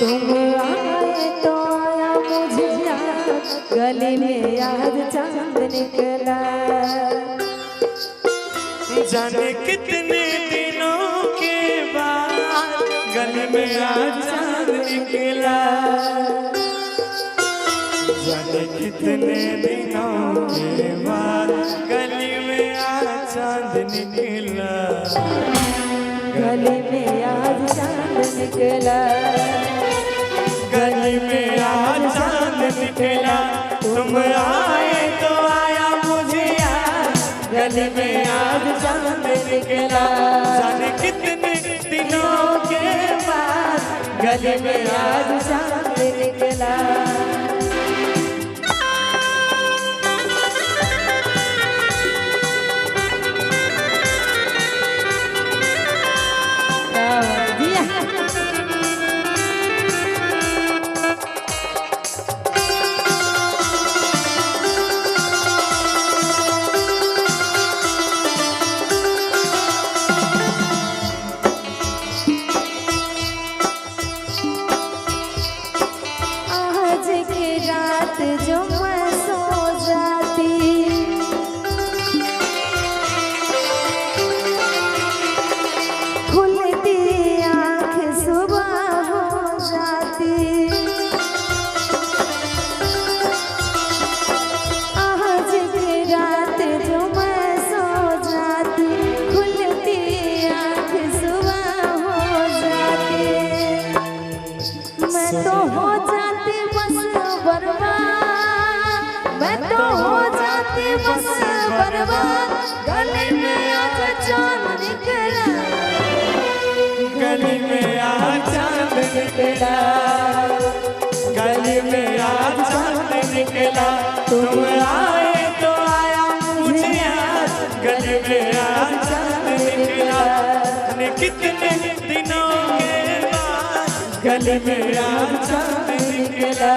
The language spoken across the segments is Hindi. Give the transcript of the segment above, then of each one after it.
तुम आए तो आया मुझे याद, गली में आज चांद निकला। जाने कितने दिनों के बाद गली में आज चांद निकला। जाने कितने दिनों के बाद गली में आज चांद निकला। गली में आज चांद निकला। गली में आज चांद निकला। तुम आए तो आया मुझे याद, गली में आज चांद निकला। जाने कितने दिनों के बाद गली में आज चांद निकला। जो मैं सो जाती, खुलती आँख सुबह हो जाती। आज की रात जो मैं सो जाती, खुलती आँख सुबह हो जाती। मैं तो हो जाती बस बर्बाद, मैं तो हो जाती बस बर्बाद। गली में आज चांद निकला। गली में आज चांद निकला। गली में आज चांद निकला। तुम आए तो आया मुझे याद, गली में आज चांद निकला। कितने दिनों के बाद गली में आज चांद निकला।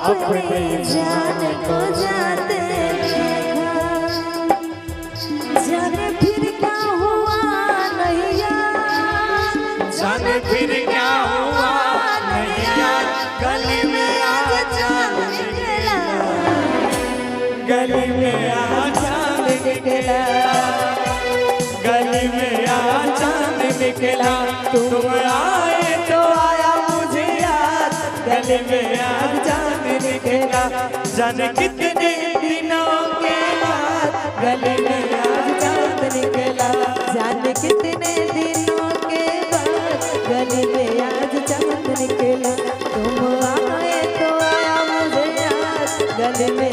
अपने जान को जाते देखा। जाने फिर क्या हुआ नैया, जाने फिर क्या हुआ नैया। गली में आज चांद निकला। गली में आज चांद निकला। गली में आज चांद निकला। तुम आए तो आया मुझे याद, गली में आज चांद निकला। जाने कितने दिनों के बाद गली में आज चांद निकला। जाने कितने दिनों के बाद गली में आज चांद निकला। तुम आए तो आया मुझे याद, गली में